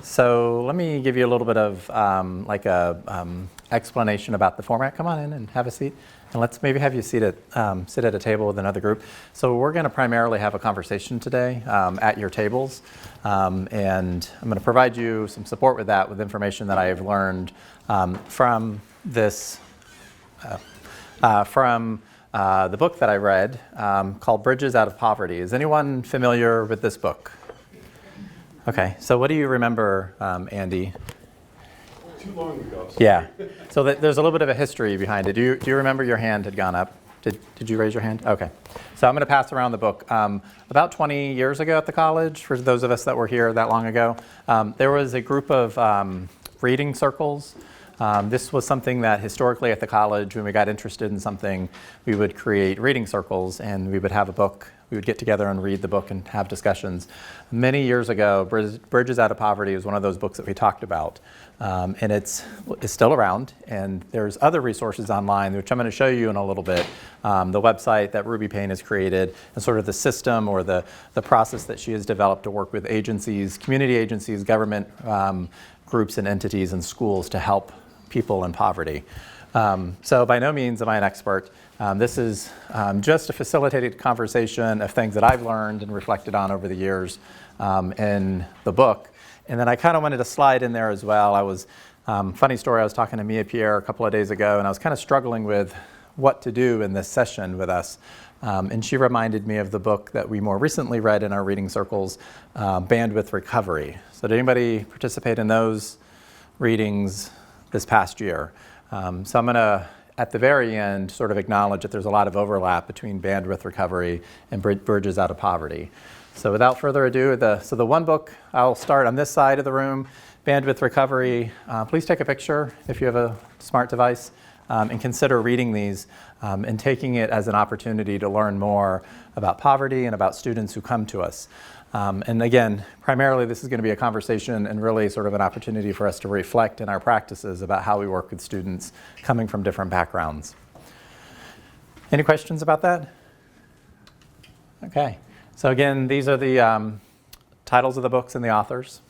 So let me give you a little bit of explanation about the format. Come on in and have a seat. And let's maybe have you sit at a table with another group. So we're going to primarily have a conversation today at your tables. And I'm going to provide you some support with that, with information that I have learned from this, from the book that I read called Bridges Out of Poverty. Is anyone familiar with this book? Okay, so what do you remember, Andy? Too long ago. Yeah, so there's a little bit of a history behind it. Do you remember your hand had gone up? Did you raise your hand? Okay, so I'm going to pass around the book. About 20 years ago at the college, for those of us that were here that long ago, there was a group of reading circles. This was something that historically at the college, when we got interested in something, we would create reading circles and we would have a book. We would get together and read the book and have discussions. Many years ago, Bridges Out of Poverty was one of those books that we talked about. And it's still around, and there's other resources online, which I'm going to show you in a little bit. The website that Ruby Payne has created, and sort of the system or the process that she has developed to work with agencies, community agencies, government groups and entities and schools to help people in poverty. So by no means am I an expert. This is just a facilitated conversation of things that I've learned and reflected on over the years in the book. And then I kind of wanted to slide in there as well. Funny story, I was talking to Mia Pierre a couple of days ago, and I was kind of struggling with what to do in this session with us. And she reminded me of the book that we more recently read in our reading circles, Bandwidth Recovery. So did anybody participate in those readings this past year? So I'm going to, at the very end, sort of acknowledge that there's a lot of overlap between Bandwidth Recovery and Bridges Out of Poverty. So without further ado, the one book, I'll start on this side of the room, Bandwidth Recovery. Please take a picture if you have a smart device and consider reading these and taking it as an opportunity to learn more about poverty and about students who come to us. And again, primarily this is going to be a conversation and really sort of an opportunity for us to reflect in our practices about how we work with students coming from different backgrounds. Any questions about that? Okay. So again, these are the titles of the books and the authors.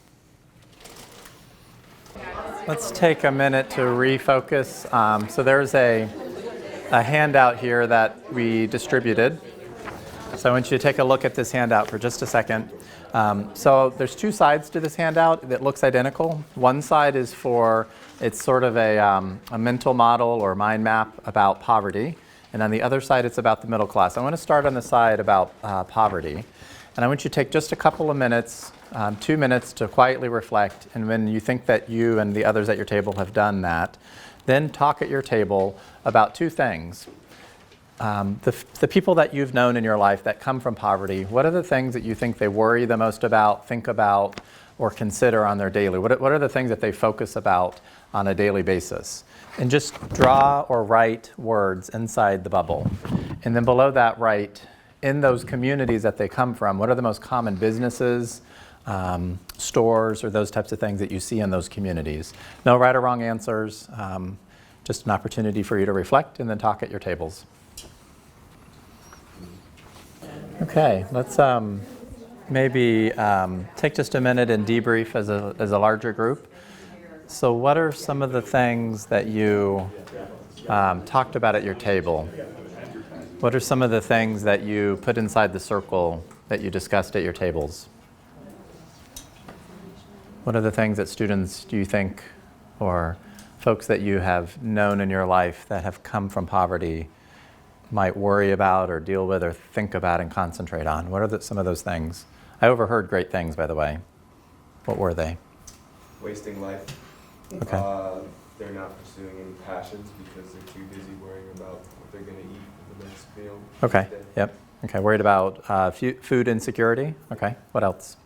Let's take a minute to refocus. So there's a handout here that we distributed. So I want you to take a look at this handout for just a second. So there's two sides to this handout that looks identical. One side is it's sort of a mental model or mind map about poverty. And on the other side, it's about the middle class. I want to start on the side about poverty. And I want you to take just a couple of minutes, 2 minutes, to quietly reflect. And when you think that you and the others at your table have done that, then talk at your table about two things. The people that you've known in your life that come from poverty, what are the things that you think they worry the most about, think about, or consider on their daily? What are the things that they focus about on a daily basis? And just draw or write words inside the bubble. And then below that, write in those communities that they come from, what are the most common businesses, stores, or those types of things that you see in those communities? No right or wrong answers, just an opportunity for you to reflect and then talk at your tables. Okay, let's maybe take just a minute and debrief as a larger group. So what are some of the things that you talked about at your table? What are some of the things that you put inside the circle that you discussed at your tables? What are the things that students, do you think, or folks that you have known in your life that have come from poverty might worry about or deal with or think about and concentrate on? What are some of those things? I overheard great things, by the way. What were they? Wasting life. Okay. They're not pursuing any passions because they're too busy worrying about what they're going to eat for the next meal. Okay. Yep. Okay. Worried about food insecurity. Okay. What else?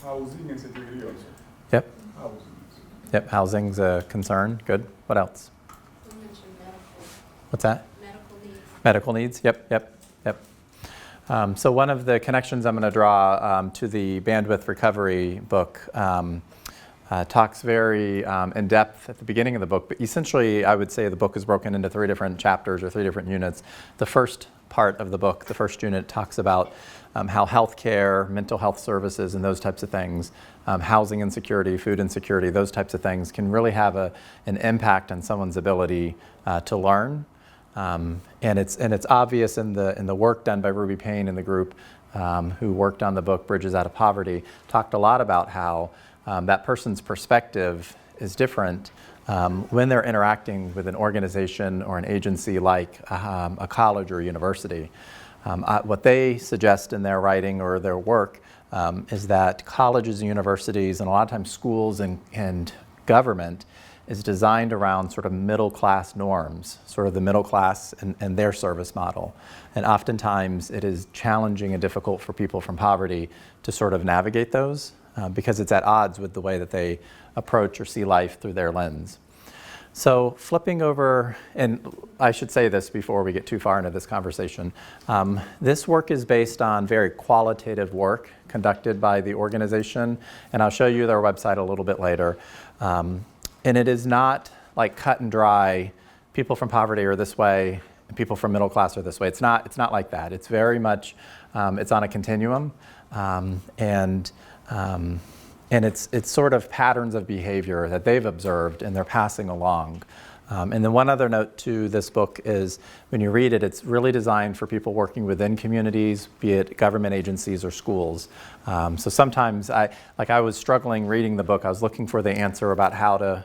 Housing insecurity also. Yep. Housing. Yep. Housing's a concern. Good. What else? You mentioned medical. What's that? Medical needs. Medical needs. Yep. So one of the connections I'm going to draw to the Bandwidth Recovery book talks very in depth at the beginning of the book. But essentially, I would say the book is broken into 3 different chapters or 3 different units. The first part of the book, the first unit, talks about how healthcare, mental health services, and those types of things, housing insecurity, food insecurity, those types of things can really have an impact on someone's ability to learn. And it's obvious in the work done by Ruby Payne and the group who worked on the book Bridges Out of Poverty, talked a lot about how that person's perspective is different when they're interacting with an organization or an agency like a college or a university. What they suggest in their writing or their work is that colleges and universities, and a lot of times schools and government, is designed around sort of middle-class norms, sort of the middle class and their service model. And oftentimes it is challenging and difficult for people from poverty to sort of navigate those because it's at odds with the way that they approach or see life through their lens. So flipping over, and I should say this before we get too far into this conversation, this work is based on very qualitative work conducted by the organization, and I'll show you their website a little bit later. And it is not like cut and dry, people from poverty are this way, and people from middle class are this way. It's not like that. It's very much, it's on a continuum, and it's sort of patterns of behavior that they've observed and they're passing along. And then one other note to this book is when you read it, it's really designed for people working within communities, be it government agencies or schools. So sometimes I was struggling reading the book. I was looking for the answer about how to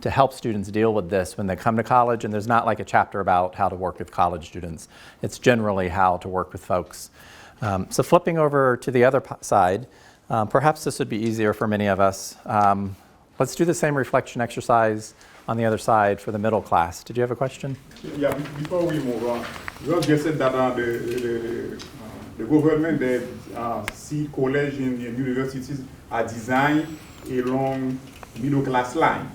help students deal with this when they come to college, and there's not like a chapter about how to work with college students. It's generally how to work with folks. So flipping over to the other side, perhaps this would be easier for many of us. Let's do the same reflection exercise on the other side for the middle class. Did you have a question? Yeah, before we move on, you just said that the government, the seed college and universities are designed along middle class line.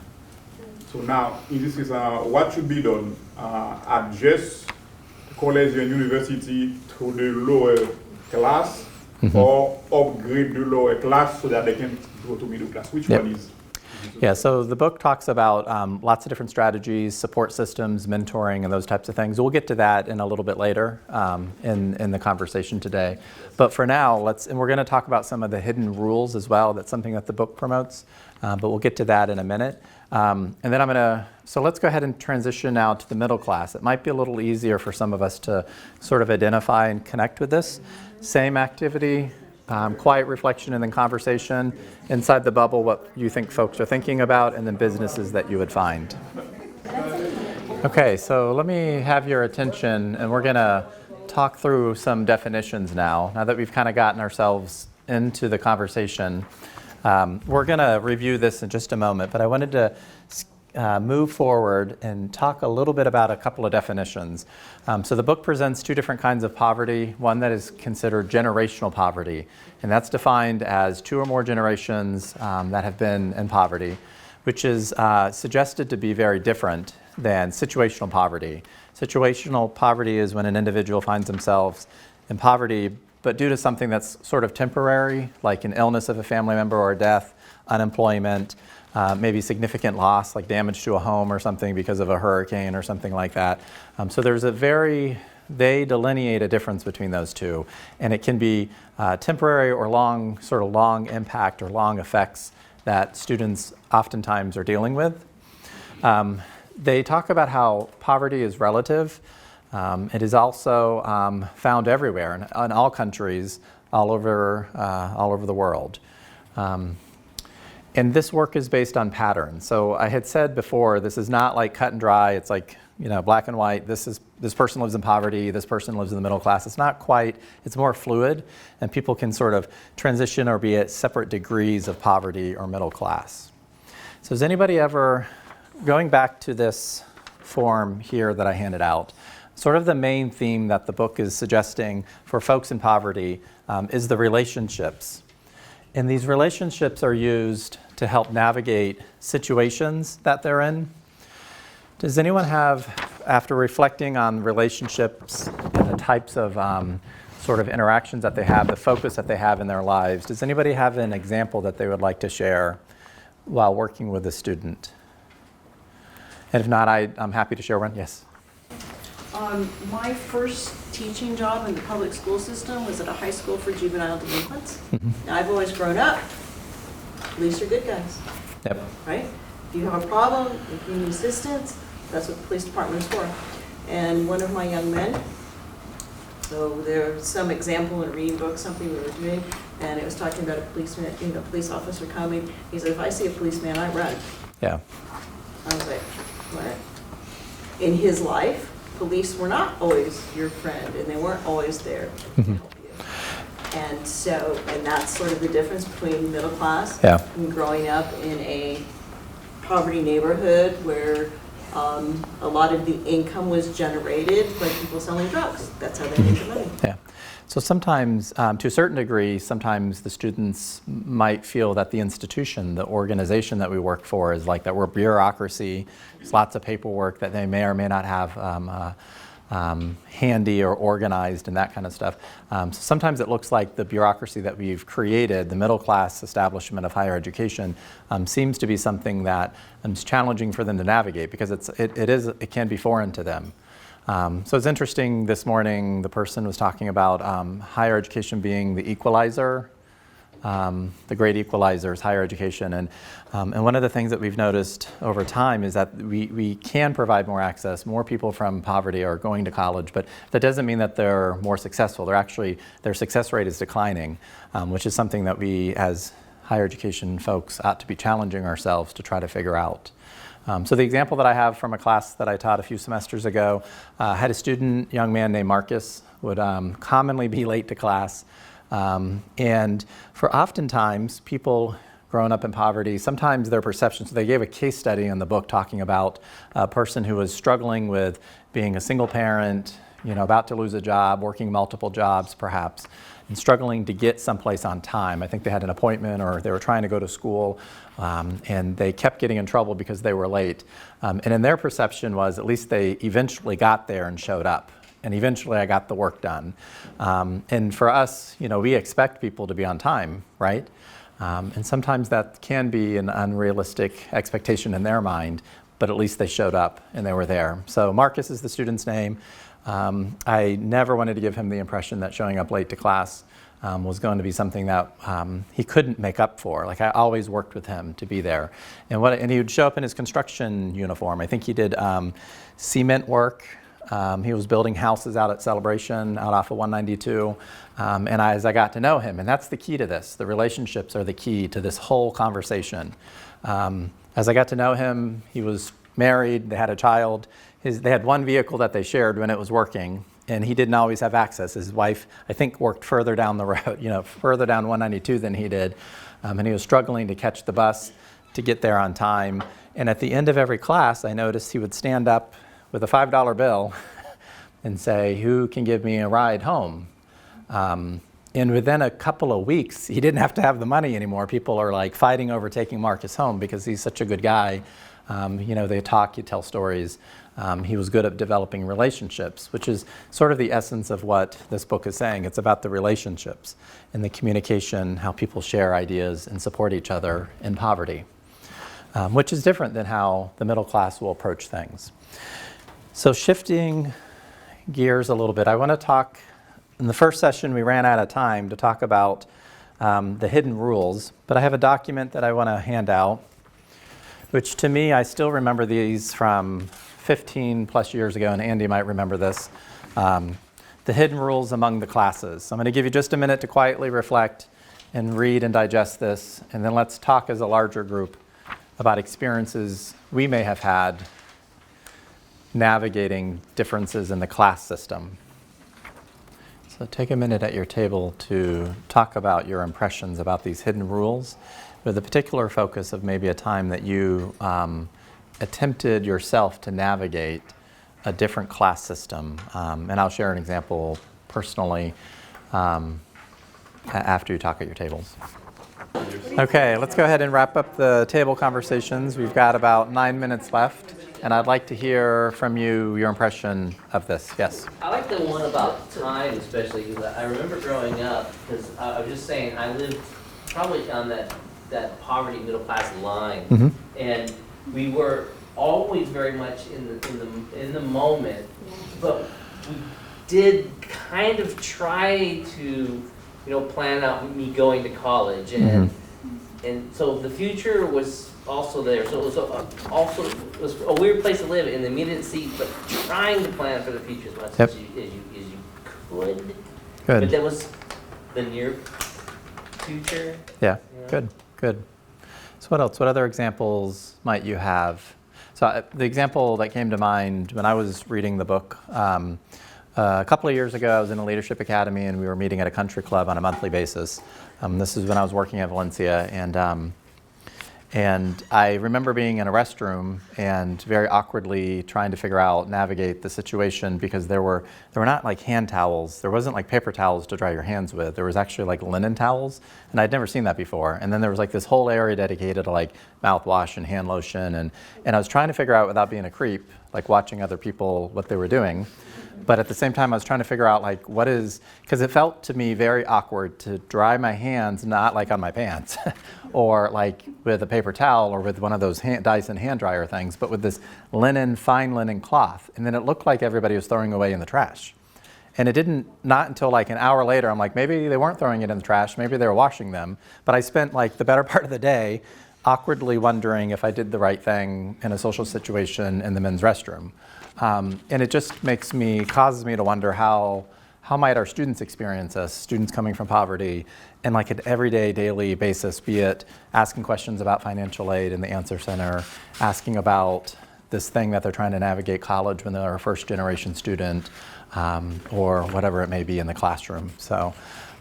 So now, in this case, what should be done? Adjust the college and university to the lower class, or upgrade the lower class so that they can go to middle class? Which one is? Yeah, so the book talks about lots of different strategies, support systems, mentoring, and those types of things. We'll get to that in a little bit later in the conversation today. But for now, and we're going to talk about some of the hidden rules as well. That's something that the book promotes, but we'll get to that in a minute. And then so let's go ahead and transition now to the middle class. It might be a little easier for some of us to sort of identify and connect with this. Same activity. Quiet reflection and then conversation. Inside the bubble, what you think folks are thinking about, and then businesses that you would find. Okay, so let me have your attention, and we're going to talk through some definitions now that we've kind of gotten ourselves into the conversation. We're going to review this in just a moment, but I wanted to move forward and talk a little bit about a couple of definitions. So the book presents two different kinds of poverty, one that is considered generational poverty, and that's defined as 2 or more generations that have been in poverty, which is suggested to be very different than situational poverty. Situational poverty is when an individual finds themselves in poverty, but due to something that's sort of temporary, like an illness of a family member or a death, unemployment, maybe significant loss, like damage to a home or something because of a hurricane or something like that. So there's they delineate a difference between those two. And it can be temporary or long impact or long effects that students oftentimes are dealing with. They talk about how poverty is relative. It is also found everywhere in all countries, all over the world. And this work is based on patterns. So I had said before, this is not like cut and dry. It's like, black and white. This person lives in poverty. This person lives in the middle class. It's not quite. It's more fluid, and people can sort of transition or be at separate degrees of poverty or middle class. So has anybody ever, going back to this form here that I handed out, sort of the main theme that the book is suggesting for folks in poverty is the relationships. And these relationships are used to help navigate situations that they're in. Does anyone have, after reflecting on relationships and the types of sort of interactions that they have, the focus that they have in their lives, does anybody have an example that they would like to share while working with a student? And if not, I'm happy to share one. Yes? My first teaching job in the public school system was at a high school for juvenile delinquents. Now, I've always grown up, police are good guys, Yep. right? If you have a problem, if you need assistance, that's what the police department is for. And one of my young men, so there's some example in a reading book, something we were doing, and it was talking about a policeman, police officer coming. He said, if I see a policeman, I run. Yeah. I was like, what? In his life, police were not always your friend, and they weren't always there to help you. And so, and that's sort of the difference between middle class Yeah. and growing up in a poverty neighborhood where a lot of the income was generated by people selling drugs. That's how they made the money. Yeah. So sometimes, to a certain degree, sometimes the students might feel that the institution, the organization that we work for is like that we're bureaucracy. There's lots of paperwork that they may or may not have handy or organized and that kind of stuff. So sometimes it looks like the bureaucracy that we've created, the middle class establishment of higher education, seems to be something that is challenging for them to navigate because it can be foreign to them. So it's interesting this morning, the person was talking about higher education being the equalizer, the great equalizer is higher education. And one of the things that we've noticed over time is that we can provide more access. More people from poverty are going to college, but that doesn't mean that they're more successful. Their success rate is declining, which is something that we as higher education folks ought to be challenging ourselves to try to figure out. So the example that I have from a class that I taught a few semesters ago, had a student, young man named Marcus, would commonly be late to class. And for oftentimes, people growing up in poverty, sometimes their perceptions, so they gave a case study in the book talking about a person who was struggling with being a single parent, about to lose a job, working multiple jobs perhaps, and struggling to get someplace on time. I think they had an appointment or they were trying to go to school, and they kept getting in trouble because they were late. And in their perception was at least they eventually got there and showed up. And eventually I got the work done. And for us, we expect people to be on time, right? And sometimes that can be an unrealistic expectation in their mind, but at least they showed up and they were there. So Marcus is the student's name. I never wanted to give him the impression that showing up late to class was going to be something that he couldn't make up for. Like I always worked with him to be there. And he would show up in his construction uniform. I think he did cement work. He was building houses out at Celebration, out off of 192. And as I got to know him, and that's the key to this, the relationships are the key to this whole conversation. As I got to know him, he was married, they had a child. They had one vehicle that they shared when it was working, and he didn't always have access. His wife, I think, worked further down the road, further down 192 than he did. And he was struggling to catch the bus to get there on time. And at the end of every class, I noticed he would stand up with a $5 bill and say, who can give me a ride home? And within a couple of weeks, he didn't have to have the money anymore. People are like fighting over taking Marcus home because he's such a good guy. They talk, you tell stories. He was good at developing relationships, which is sort of the essence of what this book is saying. It's about the relationships and the communication, how people share ideas and support each other in poverty, which is different than how the middle class will approach things. So shifting gears a little bit, I want to talk, in the first session we ran out of time to talk about the hidden rules, but I have a document that I want to hand out, which to me, I still remember these from 15 plus years ago, and Andy might remember this, the hidden rules among the classes. I'm going to give you just a minute to quietly reflect and read and digest this, and then let's talk as a larger group about experiences we may have had navigating differences in the class system. So take a minute at your table to talk about your impressions about these hidden rules with a particular focus of maybe a time that you attempted yourself to navigate a different class system. And I'll share an example personally after you talk at your tables. Okay, let's go ahead and wrap up the table conversations. We've got about 9 minutes left. And I'd like to hear from you your impression of this. Yes? I like the one about time, especially because I remember growing up, because I was just saying, I lived probably on that poverty middle class line, and we were always very much in the moment, but we did kind of try to, plan out me going to college, and so the future was also there. So it was a weird place to live in the immediate seat, but trying to plan for the future as much as you could. Good. But that was the near future. Yeah, good. So what else? What other examples might you have? So the example that came to mind when I was reading the book, a couple of years ago, I was in a leadership academy and we were meeting at a country club on a monthly basis. This is when I was working at Valencia, and I remember being in a restroom and very awkwardly trying to navigate the situation, because there were not like hand towels. There wasn't like paper towels to dry your hands with. There was actually like linen towels, and I'd never seen that before. And then there was like this whole area dedicated to like mouthwash and hand lotion, and I was trying to figure out, without being a creep, like watching other people, what they were doing. But at the same time, I was trying to figure out like because it felt to me very awkward to dry my hands, not like on my pants or like with a paper towel or with one of those Dyson hand dryer things, but with this fine linen cloth. And then it looked like everybody was throwing away in the trash. And it not until like an hour later, I'm like, maybe they weren't throwing it in the trash, maybe they were washing them. But I spent like the better part of the day awkwardly wondering if I did the right thing in a social situation in the men's restroom. And it just causes me to wonder how might our students experience us, students coming from poverty, in like an everyday, daily basis, be it asking questions about financial aid in the Answer Center, asking about this thing that they're trying to navigate college when they're a first generation student, or whatever it may be in the classroom. So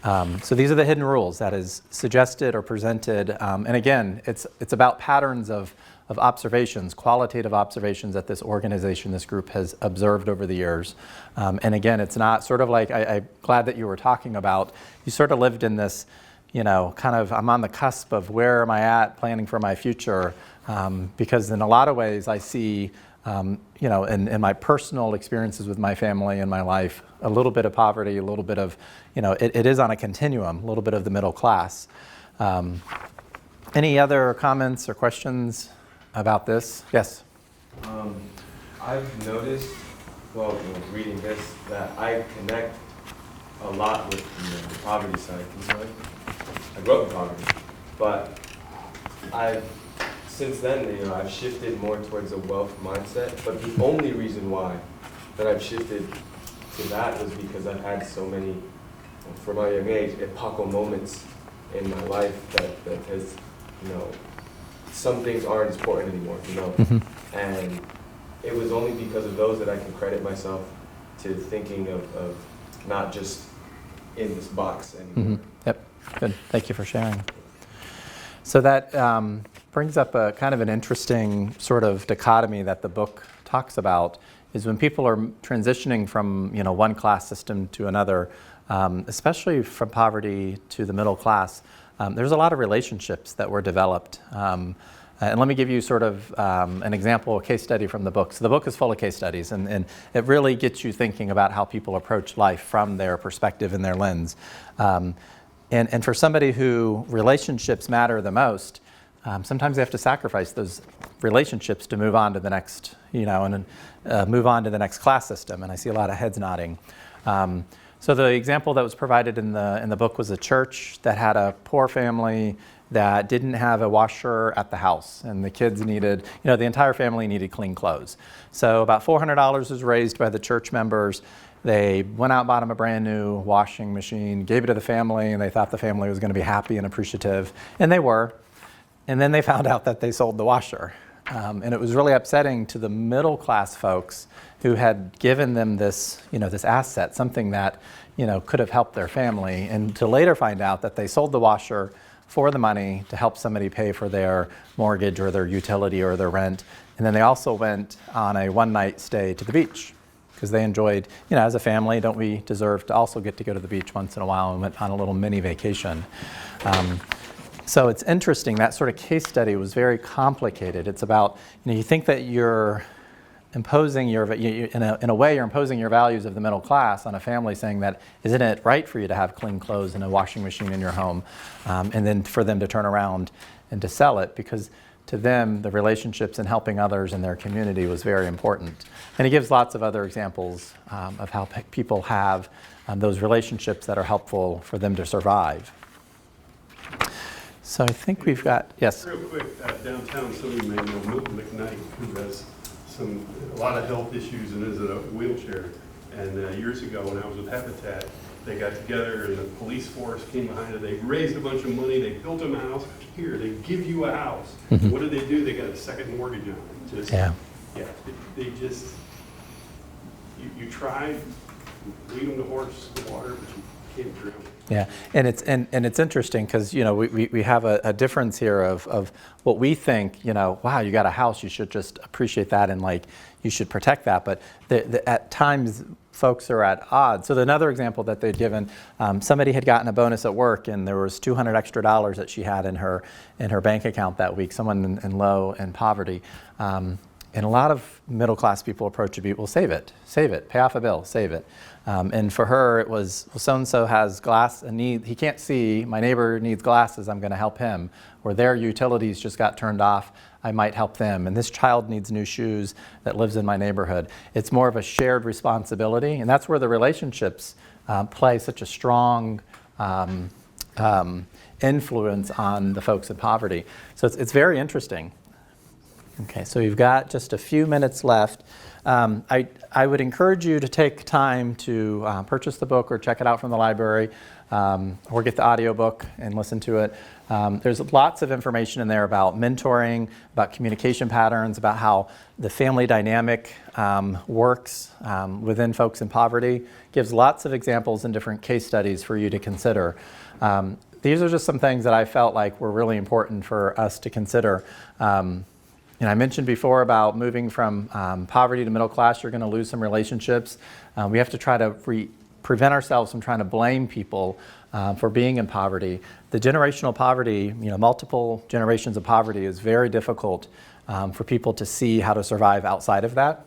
these are the hidden rules that is suggested or presented. And again, it's about patterns of observations, qualitative observations that this organization, this group has observed over the years. And again, it's not sort of like, I'm glad that you were talking about, you sort of lived in this, kind of, I'm on the cusp of where am I at planning for my future, because in a lot of ways I see, in my personal experiences with my family and my life, a little bit of poverty, a little bit of, it is on a continuum, a little bit of the middle class. Any other comments or questions about this? Yes? I've noticed, reading this, that I connect a lot with the poverty side. I grew up in poverty, but since then, I've shifted more towards a wealth mindset. But the only reason why that I've shifted to that was because I've had so many, from my young age, epochal moments in my life that has, some things aren't as important anymore, Mm-hmm. And it was only because of those that I can credit myself to thinking of not just in this box anymore. Mm-hmm. Yep, good. Thank you for sharing. So that brings up a kind of an interesting sort of dichotomy that the book talks about, is when people are transitioning from one class system to another, especially from poverty to the middle class, there's a lot of relationships that were developed. And let me give you sort of an example, a case study from the book. So the book is full of case studies, and it really gets you thinking about how people approach life from their perspective and their lens. And for somebody who relationships matter the most, sometimes they have to sacrifice those relationships to move on to the next, and move on to the next class system. And I see a lot of heads nodding. So the example that was provided in the book was a church that had a poor family that didn't have a washer at the house, and the kids needed, the entire family needed clean clothes. So about $400 was raised by the church members. They went out and bought them a brand new washing machine, gave it to the family, and they thought the family was going to be happy and appreciative, and they were. And then they found out that they sold the washer. And it was really upsetting to the middle class folks who had given them this, this asset, something that, could have helped their family, and to later find out that they sold the washer for the money to help somebody pay for their mortgage or their utility or their rent. And then they also went on a one-night stay to the beach, because they enjoyed, as a family, don't we deserve to also get to go to the beach once in a while, and went on a little mini vacation. So it's interesting, that sort of case study was very complicated. It's about, you think that you're imposing in a way you're imposing your values of the middle class on a family, saying that, isn't it right for you to have clean clothes and a washing machine in your home, and then for them to turn around and to sell it, because to them, the relationships and helping others in their community was very important. And he gives lots of other examples of how people have those relationships that are helpful for them to survive. So I think we've got, yes? Real quick, downtown, some of you may know Milton McKnight, who has a lot of health issues and is in a wheelchair. And years ago, when I was with Habitat, they got together and the police force came behind it. They raised a bunch of money. They built him a house. Here, they give you a house. Mm-hmm. What did they do? They got a second mortgage on it. Just, Yeah. Yeah. They just, you try, lead them to horse the water, but you can't drown. Yeah, and it's interesting because we have a difference here of what we think. Wow, you got a house, you should just appreciate that and like you should protect that. But at times folks are at odds. So another example that they'd given, somebody had gotten a bonus at work and there was $200 extra that she had in her bank account that week. Someone in low and poverty. And a lot of middle class people approach it, well, save it, pay off a bill, save it. And for her, it was, well, so-and-so has he can't see, my neighbor needs glasses, I'm gonna help him. Or their utilities just got turned off, I might help them. And this child needs new shoes that lives in my neighborhood. It's more of a shared responsibility, and that's where the relationships play such a strong influence on the folks in poverty. So it's very interesting. Okay, so we've got just a few minutes left. I would encourage you to take time to purchase the book or check it out from the library, or get the audiobook and listen to it. There's lots of information in there about mentoring, about communication patterns, about how the family dynamic works within folks in poverty. Gives lots of examples and different case studies for you to consider. These are just some things that I felt like were really important for us to consider. And I mentioned before about moving from poverty to middle class, you're going to lose some relationships. We have to try to prevent ourselves from trying to blame people for being in poverty. The generational poverty, multiple generations of poverty is very difficult for people to see how to survive outside of that.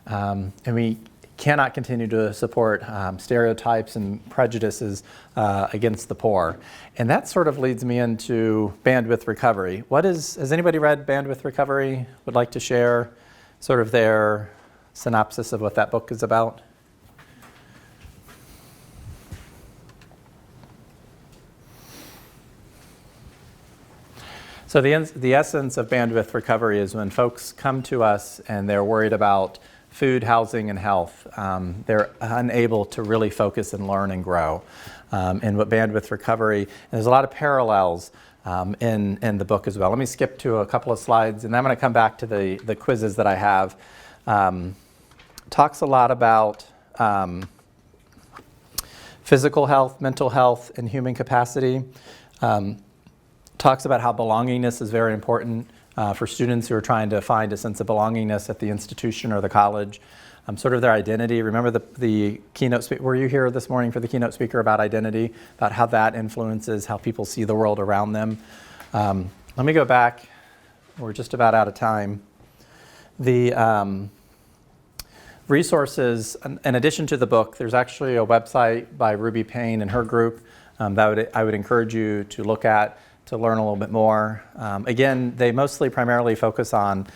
And we cannot continue to support stereotypes and prejudices against the poor. And that sort of leads me into bandwidth recovery. Has anybody read Bandwidth Recovery? Would like to share sort of their synopsis of what that book is about? So the essence of bandwidth recovery is when folks come to us and they're worried about food, housing, and health. They're unable to really focus and learn and grow. And what bandwidth recovery, and there's a lot of parallels in the book as well. Let me skip to a couple of slides, and then I'm going to come back to the quizzes that I have. Talks a lot about physical health, mental health, and human capacity. Talks about how belongingness is very important for students who are trying to find a sense of belongingness at the institution or the college, sort of their identity. Remember the keynote speaker, were you here this morning for the keynote speaker about identity, about how that influences how people see the world around them? Let me go back, we're just about out of time. The resources, in addition to the book, there's actually a website by Ruby Payne and her group that I would encourage you to look at to learn a little bit more. Again, they primarily focus on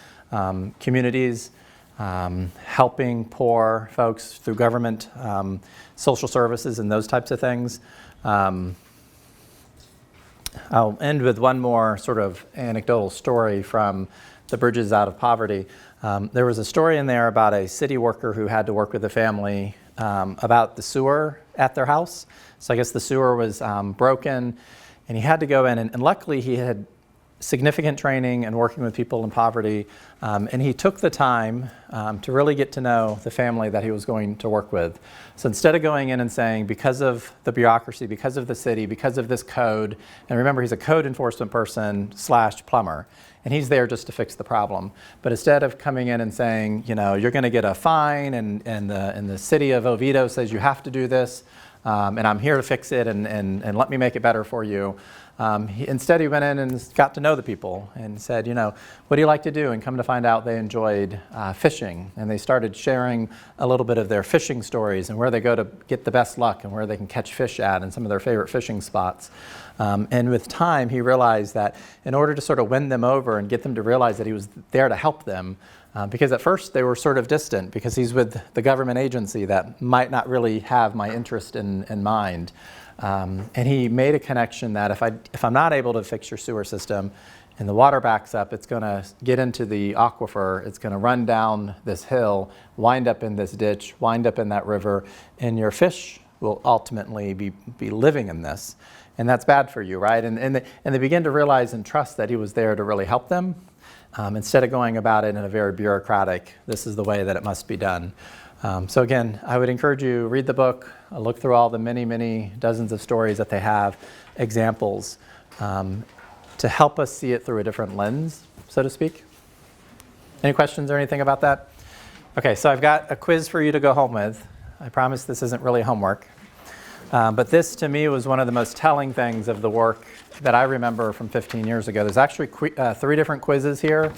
communities, helping poor folks through government, social services, and those types of things. I'll end with one more sort of anecdotal story from the Bridges Out of Poverty. There was a story in there about a city worker who had to work with a family about the sewer at their house. So I guess the sewer was broken, and he had to go in, and luckily he had significant training and working with people in poverty, and he took the time to really get to know the family that he was going to work with. So instead of going in and saying, because of the bureaucracy, because of the city, because of this code, and remember he's a code enforcement person / plumber, and he's there just to fix the problem. But instead of coming in and saying, you're going to get a fine, and the city of Oviedo says you have to do this, and I'm here to fix it and let me make it better for you. Instead, he went in and got to know the people and said, you know, what do you like to do? And come to find out they enjoyed fishing. And they started sharing a little bit of their fishing stories and where they go to get the best luck and where they can catch fish at and some of their favorite fishing spots. And with time, he realized that in order to sort of win them over and get them to realize that he was there to help them, because at first they were sort of distant because he's with the government agency that might not really have my interest in mind. And he made a connection that if I'm not able to fix your sewer system and the water backs up, it's going to get into the aquifer, it's going to run down this hill, wind up in this ditch, wind up in that river, and your fish will ultimately be living in this. And that's bad for you, right? And they begin to realize and trust that he was there to really help them. Instead of going about it in a very bureaucratic, this is the way that it must be done. So again, I would encourage you, read the book, look through all the many, many dozens of stories that they have, examples, to help us see it through a different lens, so to speak. Any questions or anything about that? Okay, so I've got a quiz for you to go home with. I promise this isn't really homework. But this, to me, was one of the most telling things of the work that I remember from 15 years ago. There's actually 3 different quizzes here.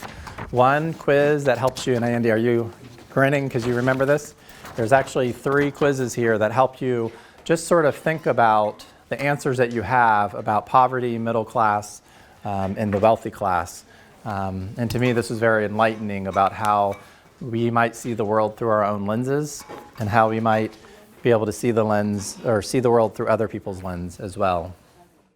One quiz that helps you, and Andy, are you grinning because you remember this? There's actually 3 quizzes here that help you just sort of think about the answers that you have about poverty, middle class, and the wealthy class. And to me, this was very enlightening about how we might see the world through our own lenses and how we might be able to see the lens or see the world through other people's lens as well.